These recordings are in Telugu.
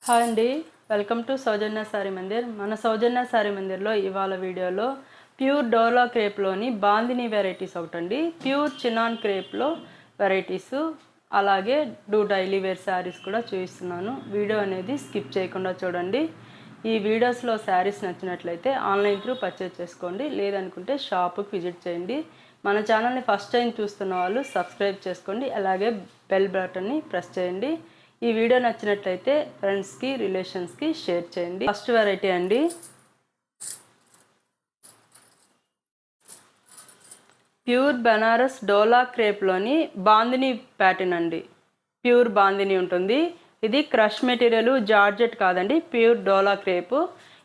హాయ్ అండి, welcome to Soujanya sorry Mandir. మన సౌజన్య సారీ మందిర్లో ఇవాళ వీడియోలో ప్యూర్ డోలా క్రేప్లోని బాందిని వెరైటీస్ ఒకటండి. ప్యూర్ చినాన్ క్రేప్లో వెరైటీస్, అలాగే డైలీ వేర్ శారీస్ కూడా చూపిస్తున్నాను. వీడియో అనేది స్కిప్ చేయకుండా చూడండి. ఈ వీడియోస్లో శారీస్ నచ్చినట్లయితే ఆన్లైన్ త్రూ పర్చేజ్ చేసుకోండి, లేదనుకుంటే షాపుకి విజిట్ చేయండి. మన ఛానల్ని ఫస్ట్ టైం చూస్తున్న వాళ్ళు సబ్స్క్రైబ్ చేసుకోండి, అలాగే బెల్ బటన్ని ప్రెస్ చేయండి. ఈ వీడియో నచ్చినట్లయితే ఫ్రెండ్స్కి, రిలేషన్స్కి షేర్ చేయండి. ఫస్ట్ వెరైటీ అండి, ప్యూర్ బనారస్ డోలా క్రేప్లోని బాందిని ప్యాటర్న్ అండి. ప్యూర్ బాందిని ఉంటుంది. ఇది క్రష్ మెటీరియల్, జార్జెట్ కాదండి, ప్యూర్ డోలా క్రేప్.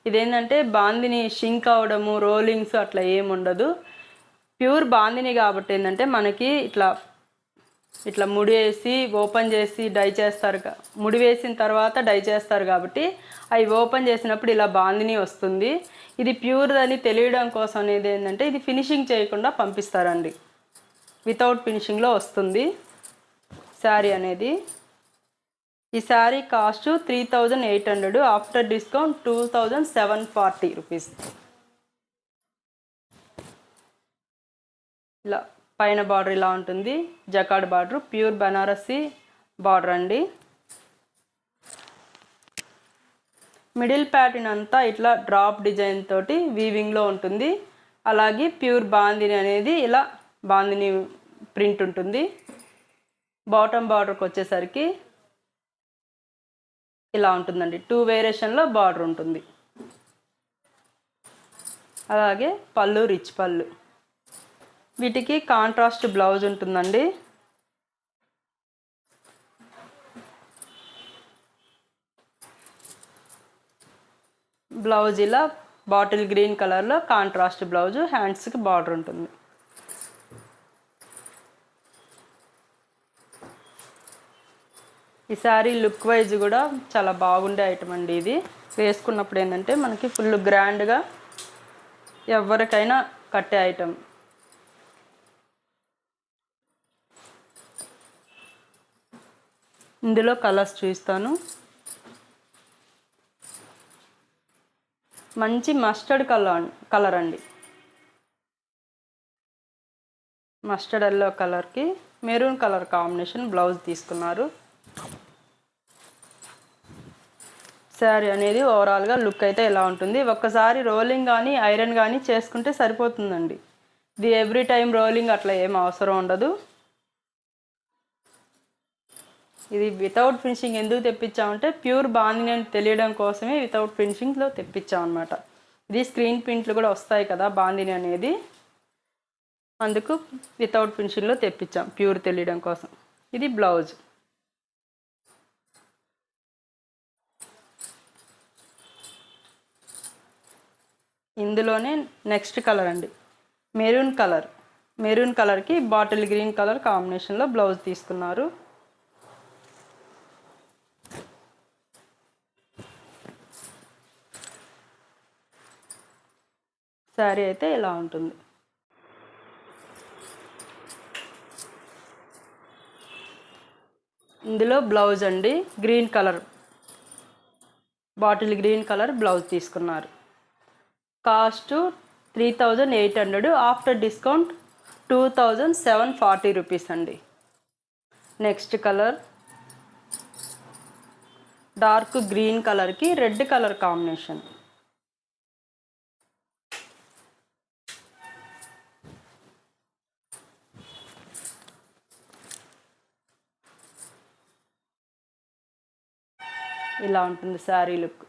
ఇదేంటంటే బాందిని షింక్ అవడము, రోలింగ్స్ అట్లా ఏముండదు. ప్యూర్ బాందిని కాబట్టి ఏంటంటే మనకి ఇట్లా ముడి వేసి ఓపెన్ చేసి డై చేస్తారు. ముడి వేసిన తర్వాత డై చేస్తారు కాబట్టి అవి ఓపెన్ చేసినప్పుడు ఇలా బాందిని వస్తుంది. ఇది ప్యూర్ అని తెలియడం కోసం అనేది ఏంటంటే ఇది ఫినిషింగ్ చేయకుండా పంపిస్తారండి. వితౌట్ ఫినిషింగ్లో వస్తుంది శారీ అనేది. ఈ sari cost 3800, after discount 2740 rupees. ఇలా పైన బార్డర్ ఇలా ఉంటుంది, jacquard border, pure Banarasi border అండి. మిడిల్ ప్యాటర్న్ అంతా ఇట్లా డ్రాప్ డిజైన్ తోటి వీవింగ్లో ఉంటుంది. అలాగే ప్యూర్ బాందిని అనేది ఇలా బాందిని ప్రింట్ ఉంటుంది. బాటమ్ బార్డర్కి వచ్చేసరికి ఇలా ఉంటుందండి, 2 వేరియేషన్లో బార్డర్ ఉంటుంది. అలాగే పళ్ళు, రిచ్ పళ్ళు. వీటికి కాంట్రాస్ట్ బ్లౌజ్ ఉంటుందండి. బ్లౌజ్ ఇలా బాటిల్ గ్రీన్ కలర్లో కాంట్రాస్ట్ బ్లౌజ్, హ్యాండ్స్కి బార్డర్ ఉంటుంది. ఈ శారీ లుక్ వైజ్ కూడా చాలా బాగుండే ఐటమ్ అండి. ఇది వేసుకున్నప్పుడు ఏంటంటే మనకి ఫుల్ గ్రాండ్గా ఎవరికైనా కట్టే ఐటమ్. ఇందులో కలర్స్ చూపిస్తాను. మంచి మస్టర్డ్ కలర్ అండి. మస్టర్డ్ ఎల్లో కలర్కి మెరూన్ కలర్ కాంబినేషన్ బ్లౌజ్ తీసుకున్నారు. శారీ అనేది ఓవరాల్గా లుక్ అయితే ఎలా ఉంటుంది. ఒక్కసారి రోలింగ్ కానీ ఐరన్ కానీ చేసుకుంటే సరిపోతుందండి. ఇది ఎవ్రీ టైం రోలింగ్ అట్లా ఏం అవసరం ఉండదు. ఇది వితౌట్ ఫినిషింగ్ ఎందుకు తెప్పించామంటే ప్యూర్ బాందిని అని తెలియడం కోసమే వితౌట్ ఫినిషింగ్లో తెప్పించామన్నమాట. ఇది స్క్రీన్ ప్రింట్లు కూడా వస్తాయి కదా బాందిని అనేది, అందుకు వితౌట్ ఫినిషింగ్లో తెప్పించాం ప్యూర్ తెలియడం కోసం. ఇది బ్లౌజ్. ఇందులోనే నెక్స్ట్ కలర్ అండి, మెరూన్ కలర్. మెరూన్ కలర్కి బాటిల్ గ్రీన్ కలర్ కాంబినేషన్లో బ్లౌజ్ తీసుకున్నారు. శారీ అయితే ఇలా ఉంటుంది. ఇందులో బ్లౌజ్ అండి, green colour, bottle green colour blouse తీసుకున్నారు. కాస్ట్ 3800, ఆఫ్టర్ డిస్కౌంట్ 2740 రూపీస్ అండి. నెక్స్ట్ కలర్ డార్క్ గ్రీన్ కలర్కి రెడ్ కలర్ కాంబినేషన్. ఇలా ఉంటుంది శారీ లుక్.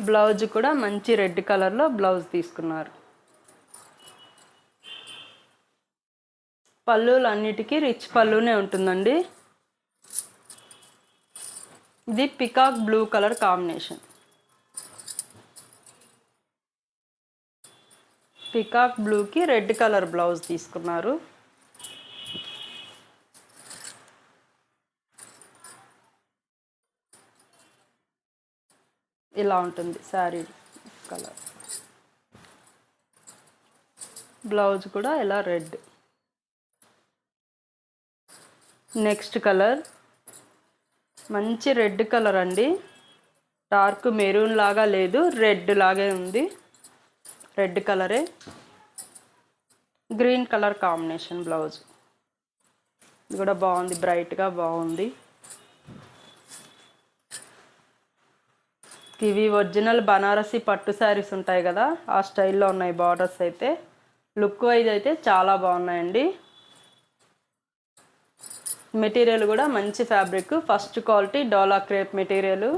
బ్లౌజ్ కూడా మంచి రెడ్ కలర్లో బ్లౌజ్ తీసుకున్నారు. పళ్ళులు అన్నిటికీ రిచ్ పళ్ళునే ఉంటుందండి. ఇది peacock blue colour combination. Peacock బ్లూకి రెడ్ కలర్ బ్లౌజ్ తీసుకున్నారు. ఇలా ఉంటుంది శారీ కలర్. బ్లౌజ్ కూడా ఇలా రెడ్. నెక్స్ట్ కలర్ మంచి రెడ్ కలర్ అండి. డార్క్ మెరూన్ లాగా లేదు, రెడ్ లాగే ఉంది. రెడ్ కలరే, గ్రీన్ కలర్ కాంబినేషన్ బ్లౌజ్. ఇది కూడా బాగుంది, బ్రైట్గా బాగుంది. ఇవి ఒరిజినల్ బనారసి పట్టు శారీస్ ఉంటాయి కదా, ఆ స్టైల్లో ఉన్నాయి బార్డర్స్ అయితే. లుక్ వైజ్ అయితే చాలా బాగున్నాయండి. మెటీరియల్ కూడా మంచి fabric, first quality dola crepe material.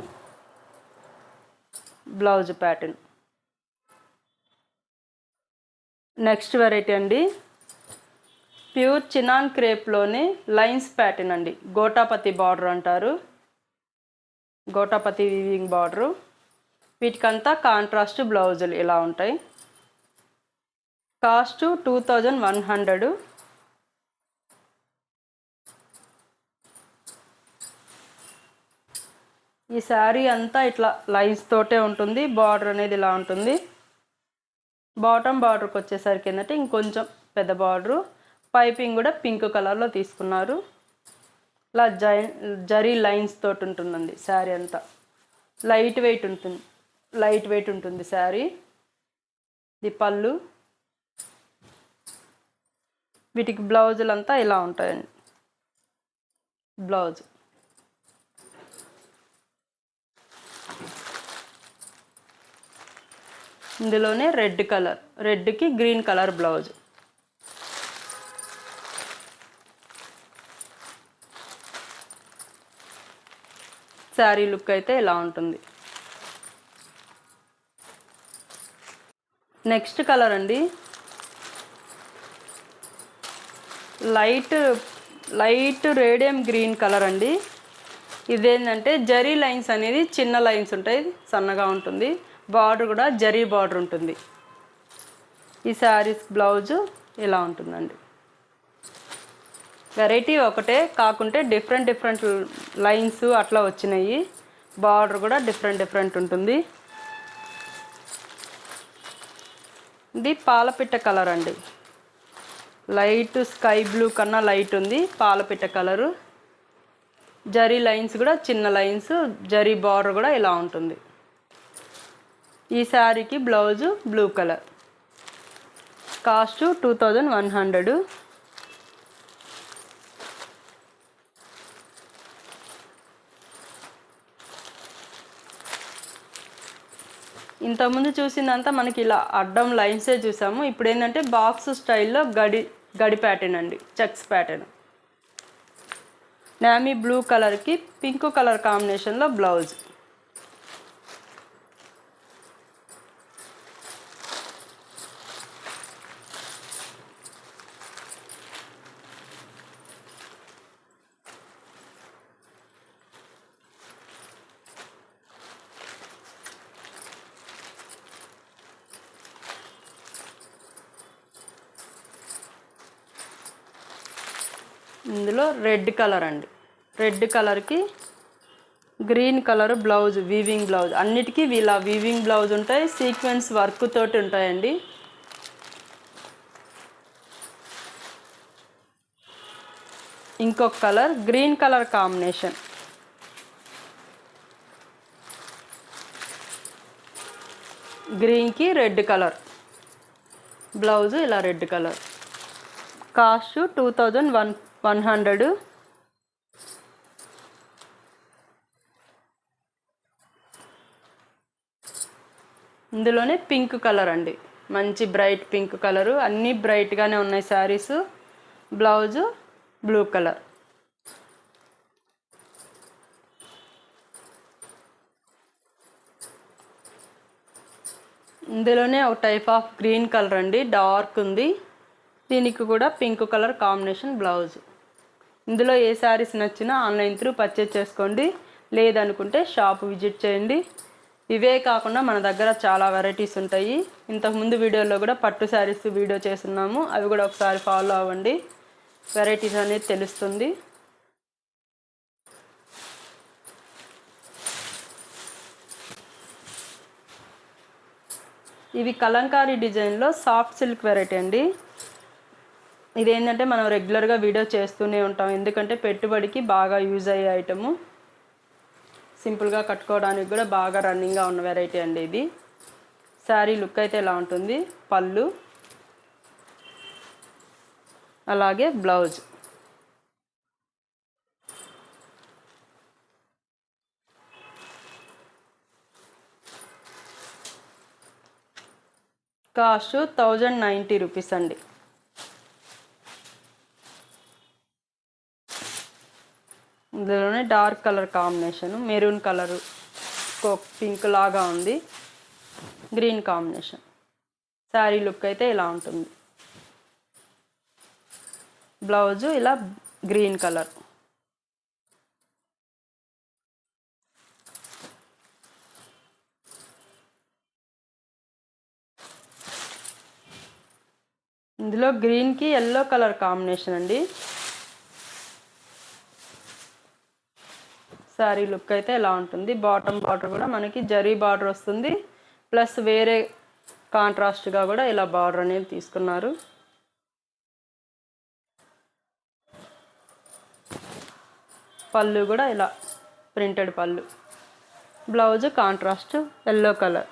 Blouse pattern. Next variety అండి, ప్యూర్ చినాన్ క్రేప్లోనే లైన్స్ ప్యాటర్న్ అండి. గోటాపతి బార్డర్ అంటారు, గోటాపతి వీవింగ్ బార్డరు. వీటికంతా కాంట్రాస్ట్ బ్లౌజులు ఇలా ఉంటాయి. కాస్ట్ 2100. ఈ శారీ అంతా ఇట్లా లైన్స్ తోటే ఉంటుంది. బార్డర్ అనేది ఇలా ఉంటుంది. బాటమ్ బార్డర్కి వచ్చేసరికి ఏంటంటే ఇంకొంచెం పెద్ద బార్డరు. పైపింగ్ కూడా పింక్ కలర్లో తీసుకున్నారు. ఇలా జరీ లైన్స్ తోటి ఉంటుందండి శారీ అంతా. లైట్ వెయిట్ ఉంటుంది శారీ. ఇది పళ్ళు. వీటికి బ్లౌజులు అంతా ఇలా ఉంటాయండి. బ్లౌజ్ ఇందులోనే రెడ్ కలర్, రెడ్కి green colour blouse. Sari look అయితే ఇలా ఉంటుంది. నెక్స్ట్ కలర్ అండి, లైట్ రేడియం గ్రీన్ కలర్ అండి. ఇదేంటంటే జరీ లైన్స్ అనేది చిన్న లైన్స్ ఉంటాయి, సన్నగా ఉంటుంది. బార్డర్ కూడా జరీ బార్డర్ ఉంటుంది. ఈ శారీస్ బ్లౌజు ఇలా ఉంటుందండి. వెరైటీ ఒకటే కాకుంటే డిఫరెంట్ లైన్స్ అట్లా వచ్చినాయి. బార్డర్ కూడా డిఫరెంట్ ఉంటుంది. ఇది పాలపిట్ట కలర్ అండి. లైట్ స్కై బ్లూ కన్నా లైట్ ఉంది, పాలపిట్ట కలరు. జరీ లైన్స్ కూడా చిన్న లైన్స్, జరీ బార్డర్ కూడా ఇలా ఉంటుంది. ఈ శారీకి బ్లౌజు బ్లూ కలర్. కాస్ట్ 2100. ఇంతకుముందు చూసిందంతా మనకి ఇలా అడ్డం లైన్సే చూసాము. ఇప్పుడు ఏంటంటే బాక్స్ స్టైల్లో గడి ప్యాటర్న్ అండి, చెక్స్ ప్యాటర్న్. నామీ బ్లూ కలర్కి పింక్ కలర్ కాంబినేషన్లో బ్లౌజ్. ఇందులో రెడ్ కలర్ అండి. రెడ్ కలర్కి green colour blouse, weaving blouse. అన్నిటికీ ఇలా వీవింగ్ బ్లౌజ్ ఉంటాయి, సీక్వెన్స్ వర్క్ తోటి ఉంటాయండి. ఇంకొక కలర్ గ్రీన్ కలర్ కాంబినేషన్. గ్రీన్కి రెడ్ కలర్ బ్లౌజ్, ఇలా రెడ్ కలర్. కాస్ట్ 2100. ఇందులోనే పింక్ కలర్ అండి, మంచి బ్రైట్ పింక్ కలరు. అన్నీ బ్రైట్గానే ఉన్నాయి శారీస్. Blouse blue colour. ఇందులోనే ఒక టైప్ ఆఫ్ గ్రీన్ కలర్ అండి, డార్క్ ఉంది. దీనికి కూడా పింక్ కలర్ కాంబినేషన్ బ్లౌజ్. ఇందులో ఏ శారీస్ నచ్చినా ఆన్లైన్ త్రూ పర్చేజ్ చేసుకోండి, లేదనుకుంటే షాప్ విజిట్ చేయండి. ఇవే కాకుండా మన దగ్గర చాలా వెరైటీస్ ఉంటాయి. ఇంతకుముందు వీడియోలో కూడా పట్టు శారీస్ వీడియో చేస్తున్నాము, అవి కూడా ఒకసారి ఫాలో అవ్వండి, వెరైటీస్ అనేది తెలుస్తుంది. ఇవి కలంకారీ డిజైన్లో సాఫ్ట్ సిల్క్ వెరైటీ అండి. ఇదేంటంటే మనం రెగ్యులర్గా వీడియో చేస్తూనే ఉంటాం, ఎందుకంటే పెట్టుబడికి బాగా యూజ్ అయ్యే ఐటము. సింపుల్గా కట్టుకోవడానికి కూడా బాగా రన్నింగ్గా ఉన్న వెరైటీ అండి ఇది. శారీ లుక్ అయితే ఇలా ఉంటుంది. పళ్ళు అలాగే బ్లౌజ్. కాస్ట్ 1090 రూపీస్ అండి. ఇందులోనే dark colour combination, maroon colour, pink లాగా ఉంది, గ్రీన్ కాంబినేషన్. శారీ లుక్ అయితే ఇలా ఉంటుంది. బ్లౌజు ఇలా గ్రీన్ కలర్. ఇందులో గ్రీన్కి ఎల్లో కలర్ కాంబినేషన్ అండి. శారీ లుక్ అయితే ఇలా ఉంటుంది. బాటమ్ బార్డర్ కూడా మనకి జరీ బార్డర్ వస్తుంది, ప్లస్ వేరే కాంట్రాస్ట్గా కూడా ఇలా బార్డర్ అనేది తీసుకున్నారు. పళ్ళు కూడా ఇలా ప్రింటెడ్ పళ్ళు. Blouse contrast yellow colour.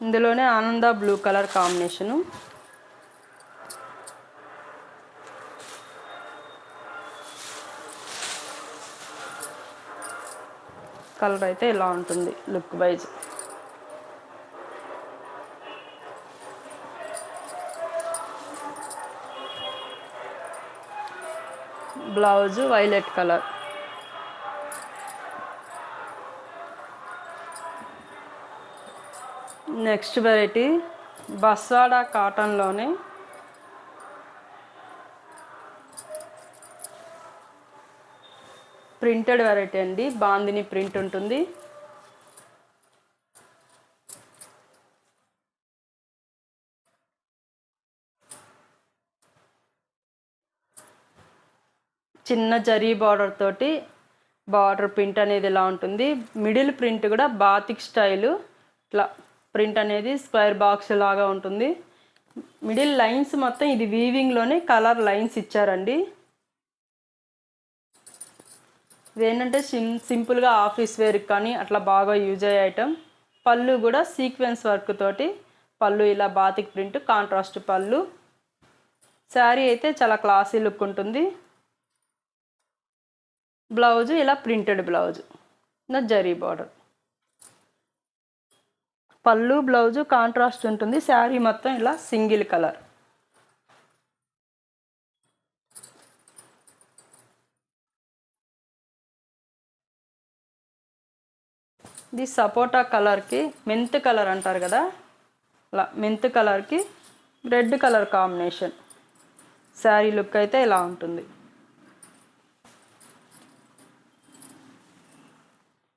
ఇందులోనే ఆనంద బ్లూ కలర్ కాంబినేషను. కలర్ అయితే ఇలా ఉంటుంది look wise. Blouse violet colour. Next variety బస్వాడా కాటన్లోనే ప్రింటెడ్ వెరైటీ అండి. బాందిని ప్రింట్ ఉంటుంది. చిన్న జరీ బార్డర్ తోటి బార్డర్ ప్రింట్ అనేది ఇలా ఉంటుంది. మిడిల్ ప్రింట్ కూడా బాతిక్ స్టైలు, ఇట్లా ప్రింట్ అనేది స్క్వేర్ బాక్స్ లాగా ఉంటుంది. మిడిల్ లైన్స్ మొత్తం ఇది వీవింగ్లోనే కలర్ లైన్స్ ఇచ్చారండి. ఇదేంటంటే సింపుల్గా ఆఫీస్ వేర్కి కానీ అట్లా బాగా యూజ్ అయ్యే ఐటమ్. పళ్ళు కూడా సీక్వెన్స్ వర్క్ తోటి పళ్ళు ఇలా బాతిక్ ప్రింట్ కాంట్రాస్ట్ పళ్ళు. శారీ అయితే చాలా క్లాసీ లుక్ ఉంటుంది. బ్లౌజ్ ఇలా ప్రింటెడ్ బ్లౌజ్, జరీ బార్డర్. పళ్ళు బ్లౌజు కాంట్రాస్ట్ ఉంటుంది. శారీ మొత్తం ఇలా సింగిల్ కలర్. ఇది సపోటా కలర్కి మెంత్ కలర్ అంటారు కదా, అలా మెంత్ కలర్కి red colour combination. Sari look అయితే ఇలా ఉంటుంది.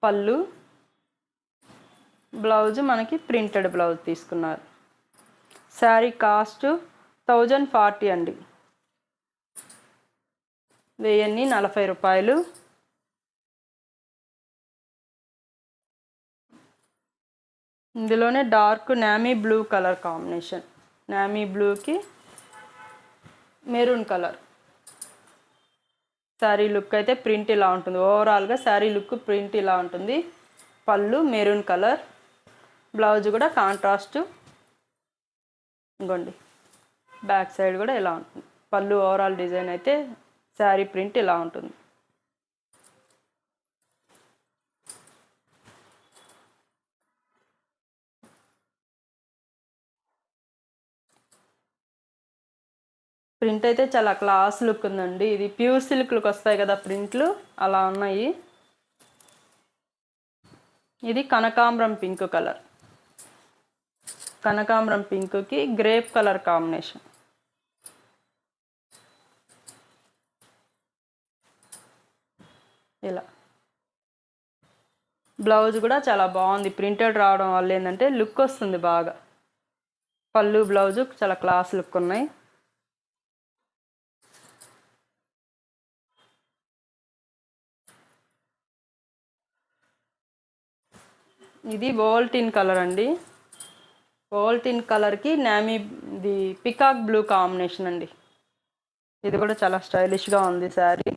పళ్ళు బ్లౌజ్ మనకి ప్రింటెడ్ బ్లౌజ్ తీసుకున్నారు. శారీ కాస్ట్ 1040 అండి. 1040 రూపాయలు. ఇందులోనే డార్క్ నామీ బ్లూ కలర్ కాంబినేషన్, నామీ బ్లూకి మెరూన్ కలర్. శారీ లుక్ అయితే ప్రింట్ ఇలా ఉంటుంది. ఓవరాల్గా శారీ లుక్ ప్రింట్ ఇలా ఉంటుంది. పళ్ళు మెరూన్ కలర్, బ్లౌజ్ కూడా కాంట్రాస్ట్. ఇంకోండి బ్యాక్ సైడ్ కూడా ఇలా ఉంటుంది. పళ్ళు ఓవరాల్ డిజైన్ అయితే శారీ ప్రింట్ ఇలా ఉంటుంది. ప్రింట్ అయితే చాలా క్లాస్ లుక్ ఉందండి. ఇది ప్యూర్ సిల్క్లకు వస్తాయి కదా ప్రింట్లు, అలా ఉన్నాయి. ఇది కనకాంబరం పింక్ కలర్. కనకాంబరం పింక్కి గ్రేప్ కలర్ కాంబినేషన్. ఇలా బ్లౌజ్ కూడా చాలా బాగుంది. ప్రింటెడ్ రావడం వల్ల ఏంటంటే లుక్ వస్తుంది బాగా. పళ్ళు బ్లౌజు చాలా క్లాస్ లుక్ ఉన్నాయి. ఇది వోల్టిన్ కలర్ అండి. ఓల్టిన్ కలర్కి నామీ ఇది పికాక్ బ్లూ కాంబినేషన్ అండి. ఇది కూడా చాలా స్టైలిష్గా ఉంది శారీ.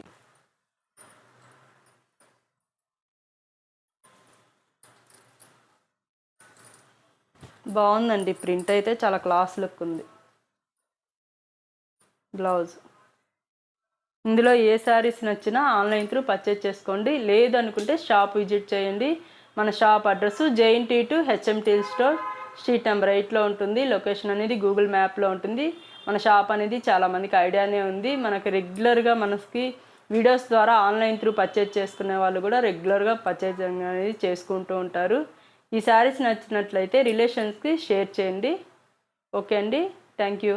బాగుందండి, ప్రింట్ అయితే చాలా క్లాస్ లుక్ ఉంది. బ్లౌజ్. ఇందులో ఏ శారీస్ నచ్చినా ఆన్లైన్ త్రూ పర్చేజ్ చేసుకోండి. లేదు అనుకుంటే షాప్ విజిట్ చేయండి. మన shop address JNT2 HMT store, street number 8లో ఉంటుంది. లొకేషన్ అనేది గూగుల్ మ్యాప్లో ఉంటుంది. మన షాప్ అనేది చాలామందికి ఐడియానే ఉంది. మనకి రెగ్యులర్గా మనకి వీడియోస్ ద్వారా ఆన్లైన్ త్రూ పర్చేజ్ చేసుకునే వాళ్ళు కూడా రెగ్యులర్గా పర్చేజ్ అనేది చేసుకుంటూ ఉంటారు. ఈ శారీస్ నచ్చినట్లయితే రిలేషన్స్కి షేర్ చేయండి. ఓకే అండి, థ్యాంక్ యూ.